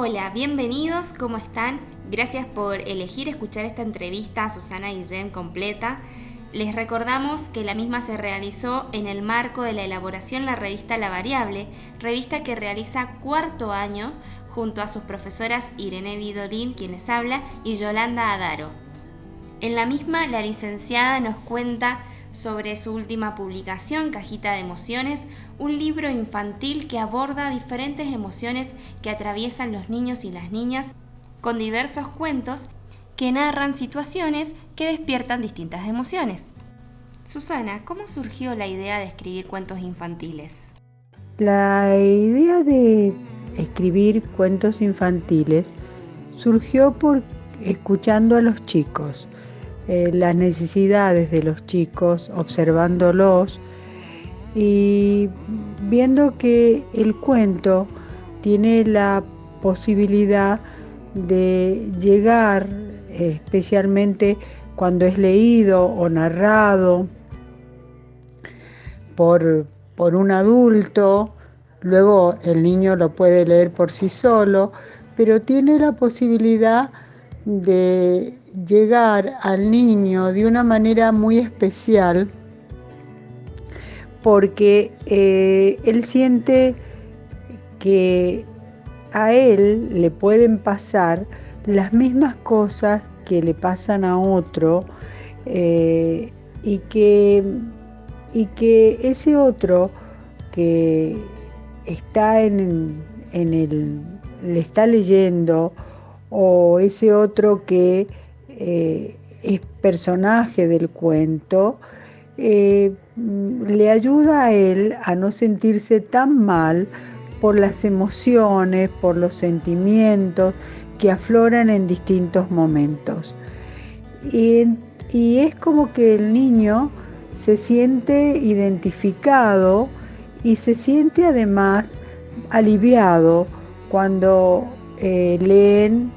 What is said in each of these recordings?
Hola, bienvenidos, ¿cómo están? Gracias por elegir escuchar esta entrevista a Susana Guillén completa. Les recordamos que la misma se realizó en el marco de la elaboración de la revista La Variable, revista que realiza cuarto año junto a sus profesoras Irene Vidolín, quienes habla, y Yolanda Adaro. En la misma, la licenciada nos cuenta sobre su última publicación, Cajita de Emociones, un libro infantil que aborda diferentes emociones que atraviesan los niños y las niñas, con diversos cuentos que narran situaciones que despiertan distintas emociones. Susana, ¿cómo surgió la idea de escribir cuentos infantiles? La idea de escribir cuentos infantiles surgió por escuchando a los chicos, las necesidades de los chicos, observándolos y viendo que el cuento tiene la posibilidad de llegar, especialmente cuando es leído o narrado por, por un adulto, luego el niño lo puede leer por sí solo, pero tiene la posibilidad de llegar al niño de una manera muy especial porque él siente que a él le pueden pasar las mismas cosas que le pasan a otro eh, y que y que ese otro que está le está leyendo, o ese otro que es personaje del cuento, le ayuda a él a no sentirse tan mal por las emociones, por los sentimientos que afloran en distintos momentos. Y, y es como que el niño se siente identificado y se siente además aliviado cuando leen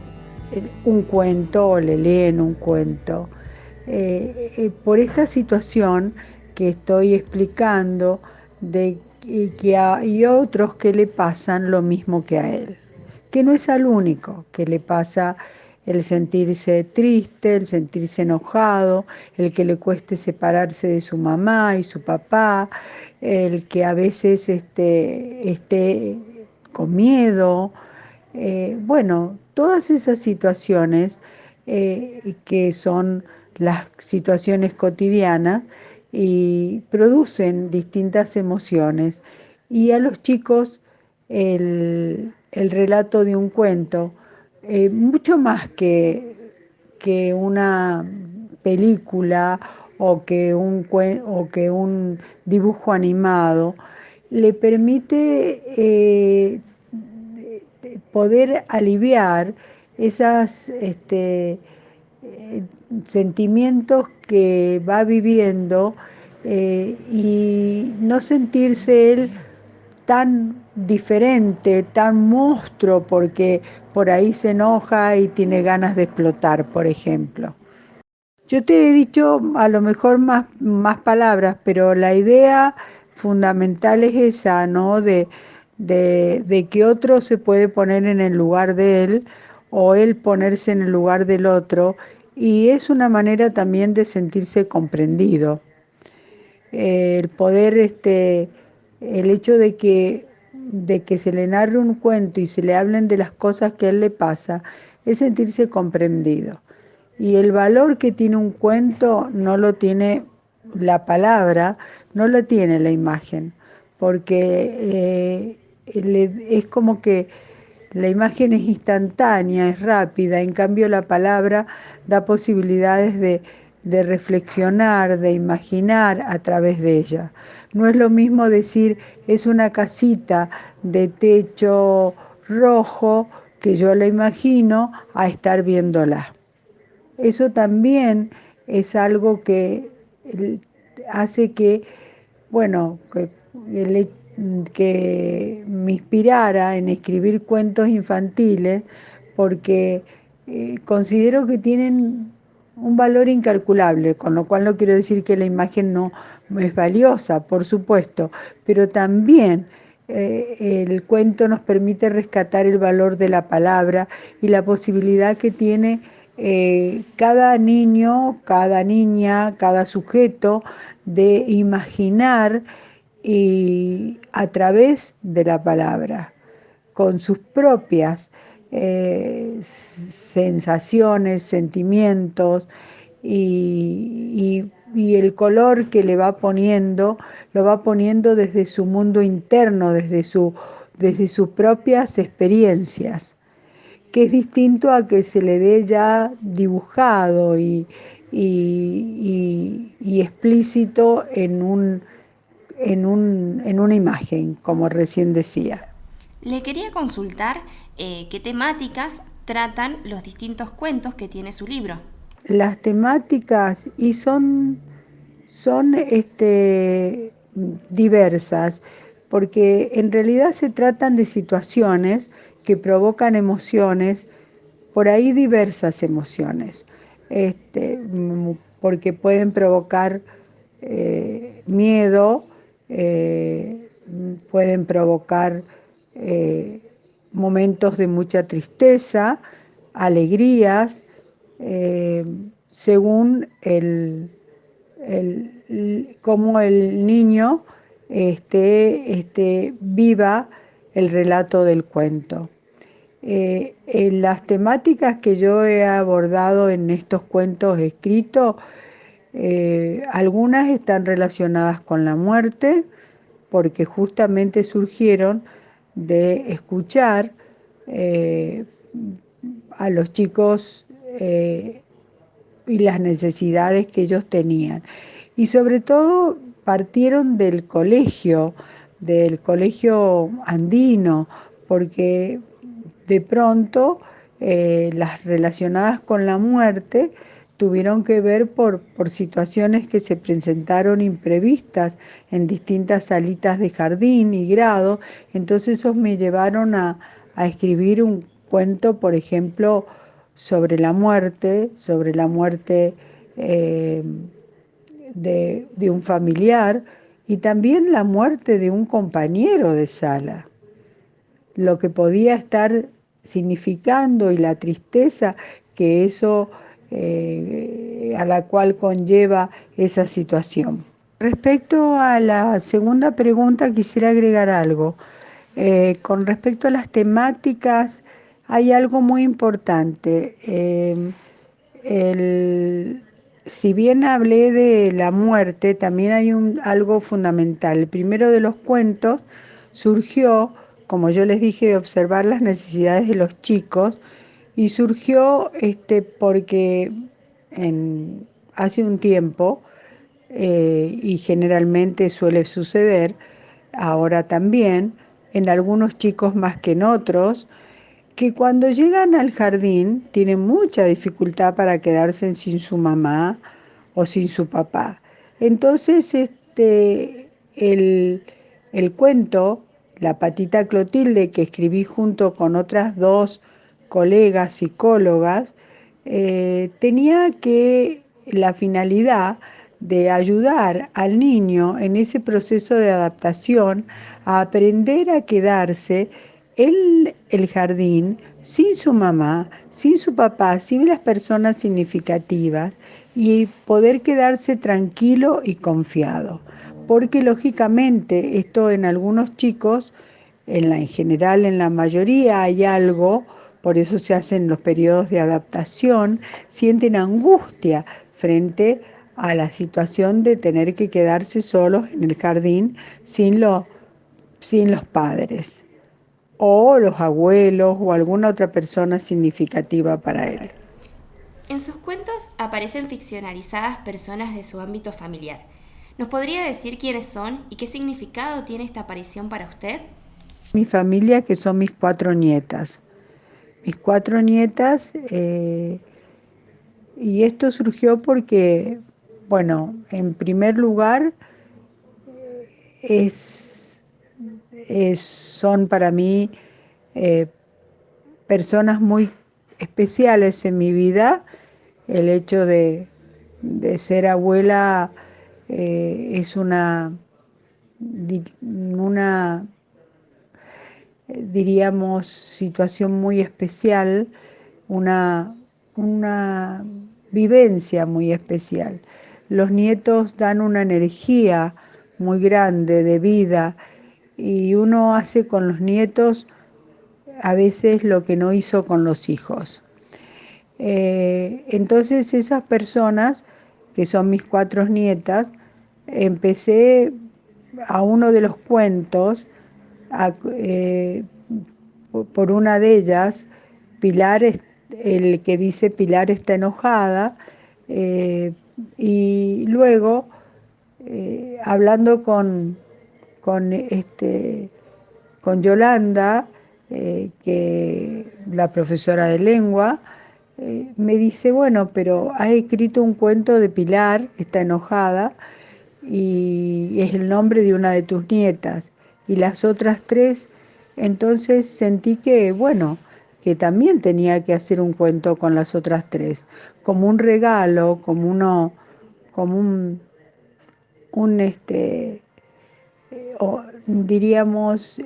un cuento o le leen un cuento. Por esta situación que estoy explicando de que hay otros que le pasan lo mismo que a él, que no es al único que le pasa el sentirse triste, el sentirse enojado, el que le cueste separarse de su mamá y su papá, el que a veces esté con miedo. Bueno, todas esas situaciones que son las situaciones cotidianas y producen distintas emociones. Y a los chicos el relato de un cuento, mucho más que una película o que un dibujo animado, le permite poder aliviar esos sentimientos que va viviendo y no sentirse él tan diferente, tan monstruo, porque por ahí se enoja y tiene ganas de explotar, por ejemplo. Yo te he dicho a lo mejor más palabras, pero la idea fundamental es esa, ¿no? De que otro se puede poner en el lugar de él o él ponerse en el lugar del otro, y es una manera también de sentirse comprendido. El poder, el hecho de que se le narre un cuento y se le hablen de las cosas que a él le pasa, es sentirse comprendido. Y el valor que tiene un cuento no lo tiene la palabra, no lo tiene la imagen, porque es como que la imagen es instantánea, es rápida, en cambio la palabra da posibilidades de reflexionar, de imaginar a través de ella. No es lo mismo decir es una casita de techo rojo que yo la imagino a estar viéndola. Eso también es algo que hace que, bueno, que me inspirara en escribir cuentos infantiles, porque considero que tienen un valor incalculable, con lo cual no quiero decir que la imagen no es valiosa, por supuesto, pero también el cuento nos permite rescatar el valor de la palabra y la posibilidad que tiene cada niño, cada niña, cada sujeto de imaginar y a través de la palabra, con sus propias sensaciones, sentimientos y el color que le va poniendo, lo va poniendo desde su mundo interno, desde sus propias experiencias, que es distinto a que se le dé ya dibujado y explícito en una imagen, como recién decía. Le quería consultar qué temáticas tratan los distintos cuentos que tiene su libro. Las temáticas y son diversas, porque en realidad se tratan de situaciones que provocan emociones, por ahí diversas emociones, porque pueden provocar miedo, pueden provocar eh, momentos de mucha tristeza, alegrías, eh, según cómo el niño viva el relato del cuento. En las temáticas que yo he abordado en estos cuentos escritos, algunas están relacionadas con la muerte, porque justamente surgieron de escuchar eh, a los chicos y las necesidades que ellos tenían. Y sobre todo partieron del colegio andino, porque de pronto las relacionadas con la muerte tuvieron que ver por situaciones que se presentaron imprevistas en distintas salitas de jardín y grado. Entonces esos me llevaron a escribir un cuento, por ejemplo, sobre la muerte eh, de un familiar y también la muerte de un compañero de sala, lo que podía estar significando y la tristeza que eso a la cual conlleva esa situación. Respecto a la segunda pregunta, quisiera agregar algo. Con respecto a las temáticas, hay algo muy importante. El, si bien hablé de la muerte, también hay algo fundamental. El primero de los cuentos surgió, como yo les dije, de observar las necesidades de los chicos y surgió porque hace un tiempo, y generalmente suele suceder, ahora también, en algunos chicos más que en otros, que cuando llegan al jardín tienen mucha dificultad para quedarse sin su mamá o sin su papá. Entonces, el cuento, La patita Clotilde, que escribí junto con otras dos colegas psicólogas, tenía la finalidad de ayudar al niño en ese proceso de adaptación a aprender a quedarse en el jardín sin su mamá, sin su papá, sin las personas significativas y poder quedarse tranquilo y confiado. Porque lógicamente esto en algunos chicos, en general en la mayoría hay algo, por eso se hacen los periodos de adaptación, sienten angustia frente a la situación de tener que quedarse solos en el jardín sin los padres o los abuelos o alguna otra persona significativa para él. En sus cuentos aparecen ficcionalizadas personas de su ámbito familiar. ¿Nos podría decir quiénes son y qué significado tiene esta aparición para usted? Mi familia, que son mis cuatro nietas. Mis cuatro nietas, y esto surgió porque, bueno, en primer lugar, es, son para mí eh, personas muy especiales en mi vida. El hecho de ser abuela es una diríamos, situación muy especial, una, una vivencia muy especial. Los nietos dan una energía muy grande de vida y uno hace con los nietos a veces lo que no hizo con los hijos. Entonces esas personas, que son mis 4 nietas, empecé a uno de los cuentos, por una de ellas, Pilar, el que dice Pilar está enojada, eh, y luego, hablando con, este, con Yolanda, que la profesora de lengua, me dice, bueno, pero has escrito un cuento de Pilar, está enojada, y es el nombre de una de tus nietas, y las otras 3, entonces sentí que, bueno, que también tenía que hacer un cuento con las otras 3, como un regalo, como un o diríamos,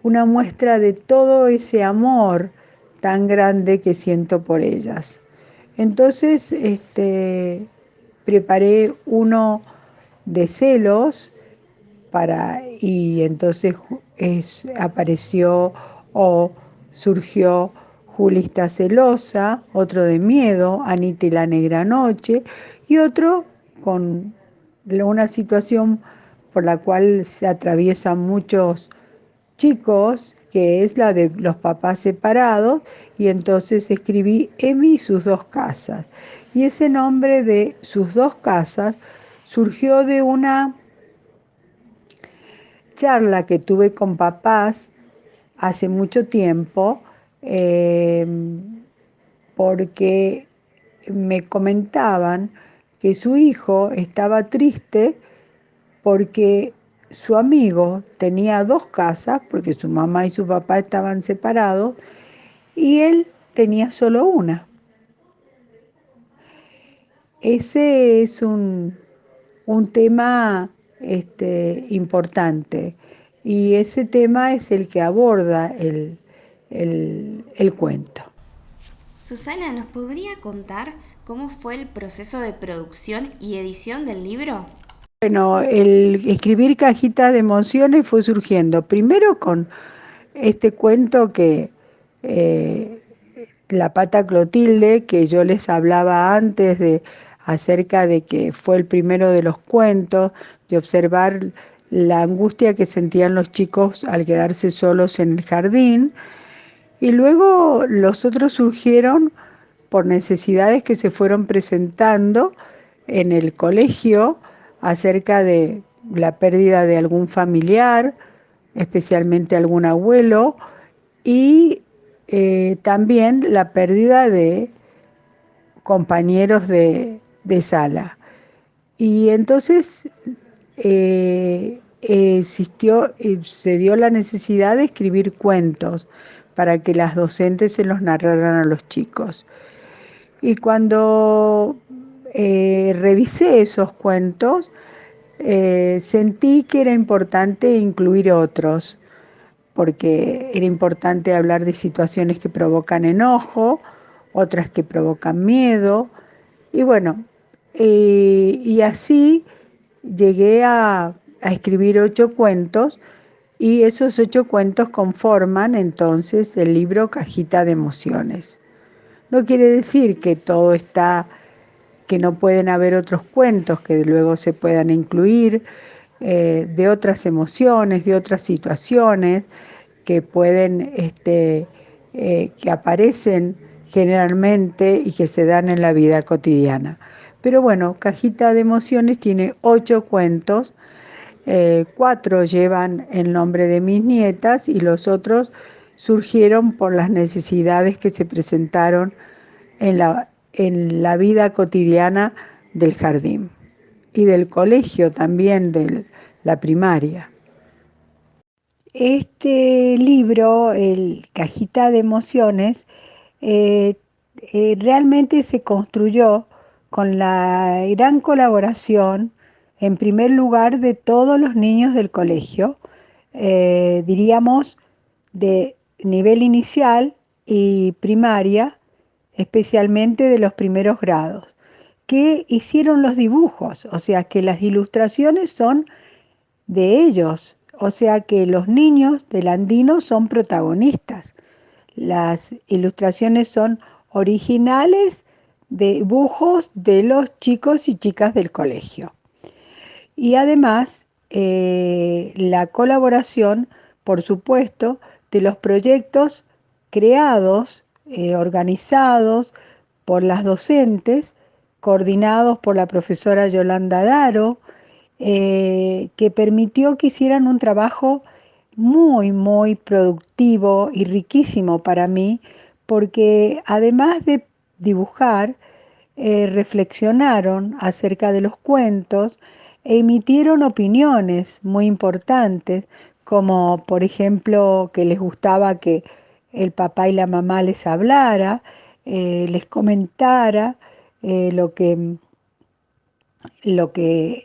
una muestra de todo ese amor tan grande que siento por ellas. Entonces, preparé uno de celos y entonces apareció o surgió Juli está celosa, otro de miedo, Anita y la negra noche, y otro con una situación por la cual se atraviesan muchos chicos, que es la de los papás separados, y entonces escribí Emi y sus 2 casas. Y ese nombre de sus 2 casas surgió de una charla que tuve con papás hace mucho tiempo, eh, porque me comentaban que su hijo estaba triste porque su amigo tenía 2 casas, porque su mamá y su papá estaban separados, y él tenía solo una. Ese es un tema, importante, y ese tema es el que aborda el cuento. Susana, ¿nos podría contar cómo fue el proceso de producción y edición del libro? Bueno, el escribir Cajita de Emociones fue surgiendo primero con este cuento que, eh, La pata Clotilde, que yo les hablaba antes acerca de que fue el primero de los cuentos, de observar la angustia que sentían los chicos al quedarse solos en el jardín. Y luego los otros surgieron por necesidades que se fueron presentando en el colegio acerca de la pérdida de algún familiar, especialmente algún abuelo, y también la pérdida de compañeros de sala. Y entonces se dio la necesidad de escribir cuentos para que las docentes se los narraran a los chicos. Y cuando revisé esos cuentos, sentí que era importante incluir otros, porque era importante hablar de situaciones que provocan enojo, otras que provocan miedo, y bueno, y así llegué a escribir 8 cuentos, y esos 8 cuentos conforman entonces el libro Cajita de Emociones. No quiere decir que todo está, que no pueden haber otros cuentos que luego se puedan incluir, de otras emociones, de otras situaciones que pueden, que aparecen generalmente y que se dan en la vida cotidiana. Pero bueno, Cajita de Emociones tiene 8 cuentos, 4 llevan el nombre de mis nietas y los otros surgieron por las necesidades que se presentaron en la vida cotidiana del jardín y del colegio también, de la primaria. Este libro, el Cajita de Emociones, eh, realmente se construyó con la gran colaboración, en primer lugar, de todos los niños del colegio, diríamos, de nivel inicial y primaria, especialmente de los primeros grados, que hicieron los dibujos, o sea que las ilustraciones son de ellos, o sea que los niños del Andino son protagonistas. Las ilustraciones son originales de dibujos de los chicos y chicas del colegio. Y además, la colaboración, por supuesto, de los proyectos creados, organizados por las docentes, coordinados por la profesora Yolanda Daro, que permitió que hicieran un trabajo muy, muy productivo y riquísimo para mí, porque además de dibujar, reflexionaron acerca de los cuentos e emitieron opiniones muy importantes, como por ejemplo que les gustaba que el papá y la mamá les hablara, les comentara eh, lo que, lo que,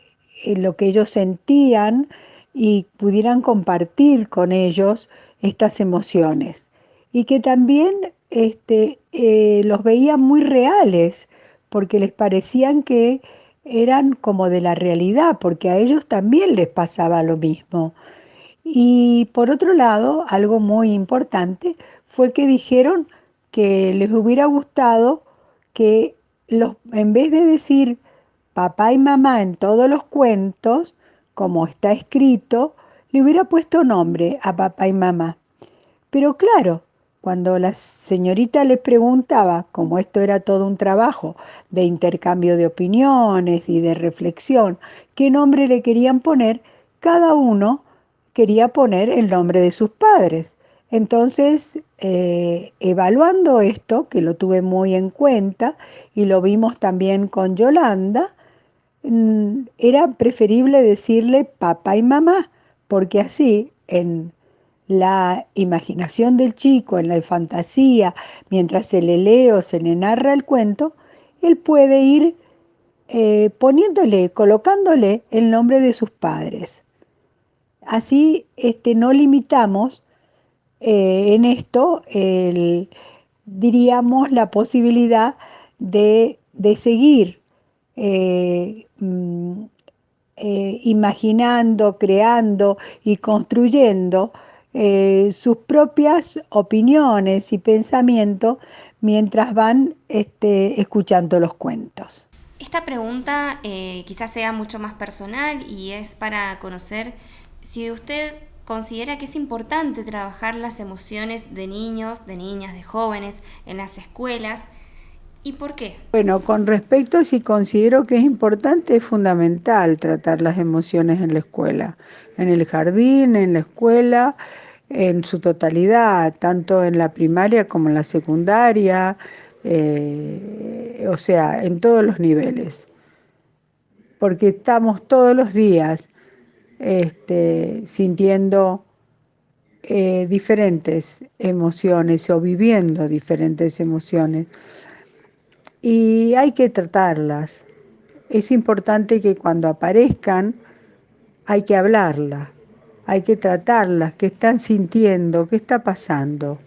lo que ellos sentían y pudieran compartir con ellos estas emociones. Y que también los veían muy reales, porque les parecían que eran como de la realidad, porque a ellos también les pasaba lo mismo. Y por otro lado, algo muy importante fue que dijeron que les hubiera gustado que en vez de decir papá y mamá en todos los cuentos, como está escrito, le hubiera puesto nombre a papá y mamá. Pero claro, cuando la señorita les preguntaba, como esto era todo un trabajo de intercambio de opiniones y de reflexión, qué nombre le querían poner, cada uno quería poner el nombre de sus padres. Entonces, evaluando esto, que lo tuve muy en cuenta y lo vimos también con Yolanda, era preferible decirle papá y mamá, porque así en la imaginación del chico, en la fantasía, mientras se le lee o se le narra el cuento, él puede ir poniéndole, colocándole el nombre de sus padres. Así no limitamos en esto, diríamos, la posibilidad de seguir eh, mm, imaginando, creando y construyendo sus propias opiniones y pensamientos mientras van escuchando los cuentos. Esta pregunta quizás sea mucho más personal y es para conocer si usted considera que es importante trabajar las emociones de niños, de niñas, de jóvenes en las escuelas y por qué. Bueno, con respecto a si considero que es importante, es fundamental tratar las emociones en la escuela, en el jardín, en la escuela, en su totalidad, tanto en la primaria como en la secundaria, o sea, en todos los niveles, porque estamos todos los días sintiendo diferentes emociones o viviendo diferentes emociones y hay que tratarlas. Es importante que cuando aparezcan hay que hablarlas, hay que tratarlas, qué están sintiendo, qué está pasando,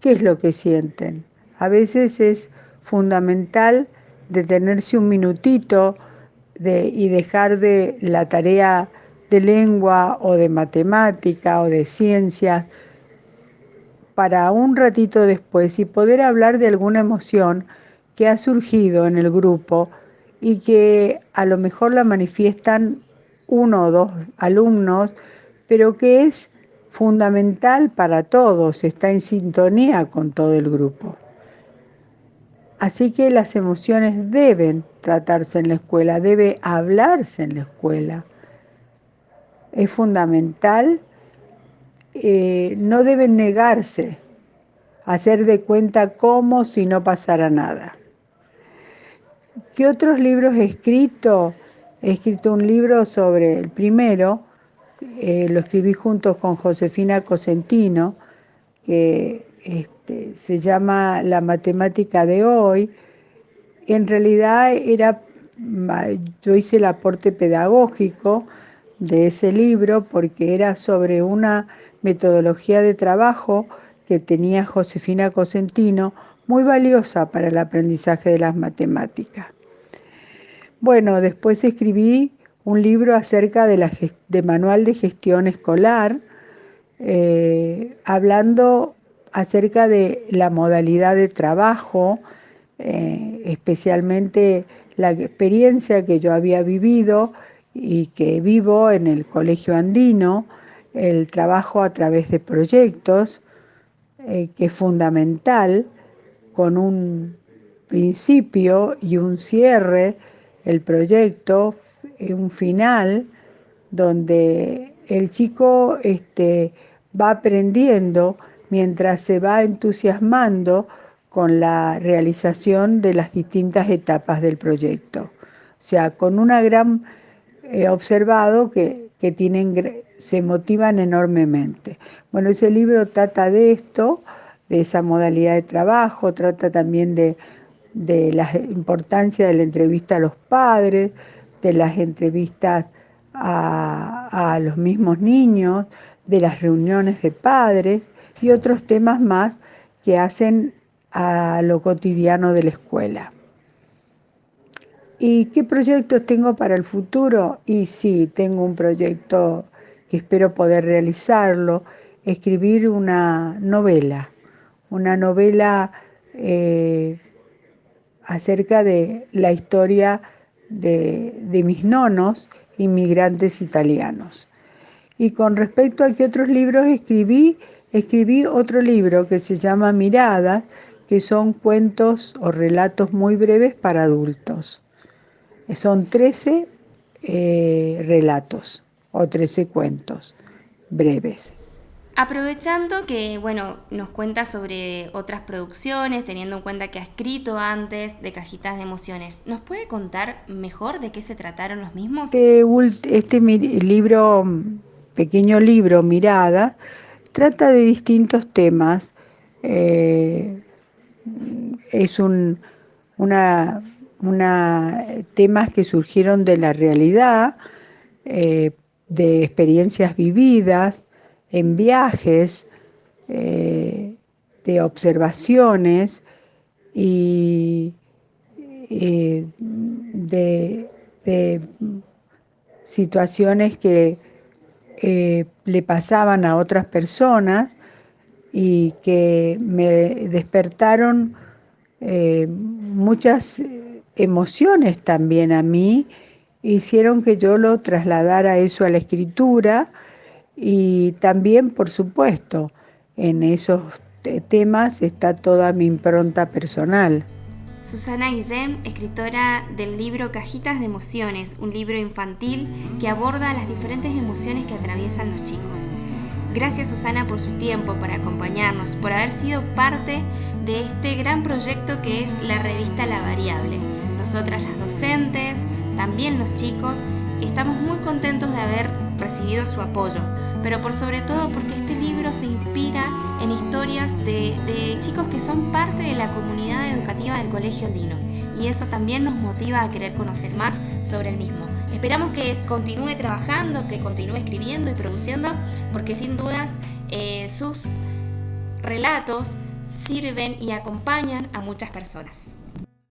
qué es lo que sienten. A veces es fundamental detenerse un minutito y dejar de la tarea de lengua o de matemática o de ciencias para un ratito después y poder hablar de alguna emoción que ha surgido en el grupo y que a lo mejor la manifiestan uno o dos alumnos, pero que es fundamental para todos, está en sintonía con todo el grupo. Así que las emociones deben tratarse en la escuela, debe hablarse en la escuela. Es fundamental, no deben negarse, hacer de cuenta como si no pasara nada. ¿Qué otros libros he escrito? He escrito un libro sobre el primero, lo escribí juntos con Josefina Cosentino, que se llama La matemática de hoy. En realidad yo hice el aporte pedagógico, de ese libro porque era sobre una metodología de trabajo que tenía Josefina Cosentino, muy valiosa para el aprendizaje de las matemáticas. Bueno, después escribí un libro acerca de manual de gestión escolar, hablando acerca de la modalidad de trabajo, especialmente la experiencia que yo había vivido y que vivo en el Colegio Andino, el trabajo a través de proyectos, que es fundamental, con un principio y un cierre, el proyecto, un final, donde el chico va aprendiendo mientras se va entusiasmando con la realización de las distintas etapas del proyecto. O sea, con una gran observado que se motivan enormemente. Bueno, ese libro trata de esto, de esa modalidad de trabajo, trata también de la importancia de la entrevista a los padres, de las entrevistas a los mismos niños, de las reuniones de padres y otros temas más que hacen a lo cotidiano de la escuela. ¿Y qué proyectos tengo para el futuro? Y sí, tengo un proyecto que espero poder realizarlo, escribir una novela acerca de la historia de mis nonos, inmigrantes italianos. Y con respecto a qué otros libros escribí otro libro que se llama Miradas, que son cuentos o relatos muy breves para adultos. Son 13 relatos o 13 cuentos breves. Aprovechando que, bueno, nos cuenta sobre otras producciones, teniendo en cuenta que ha escrito antes de Cajitas de Emociones, ¿nos puede contar mejor de qué se trataron los mismos? Libro, pequeño libro, Mirada, trata de distintos temas. Es temas que surgieron de la realidad, de experiencias vividas, en viajes, de observaciones y de situaciones que le pasaban a otras personas y que me despertaron muchas emociones también a mí, hicieron que yo lo trasladara eso a la escritura y también, por supuesto, en esos temas está toda mi impronta personal. Susana Guillén, escritora del libro Cajitas de Emociones, un libro infantil que aborda las diferentes emociones que atraviesan los chicos. Gracias, Susana, por su tiempo, por acompañarnos, por haber sido parte de este gran proyecto que es la revista La Variable. Nosotras, las docentes, también los chicos, estamos muy contentos de haber recibido su apoyo, pero por sobre todo porque este libro se inspira en historias de chicos que son parte de la comunidad educativa del Colegio Andino, y eso también nos motiva a querer conocer más sobre el mismo. Esperamos que continúe trabajando, que continúe escribiendo y produciendo, porque sin dudas sus relatos sirven y acompañan a muchas personas.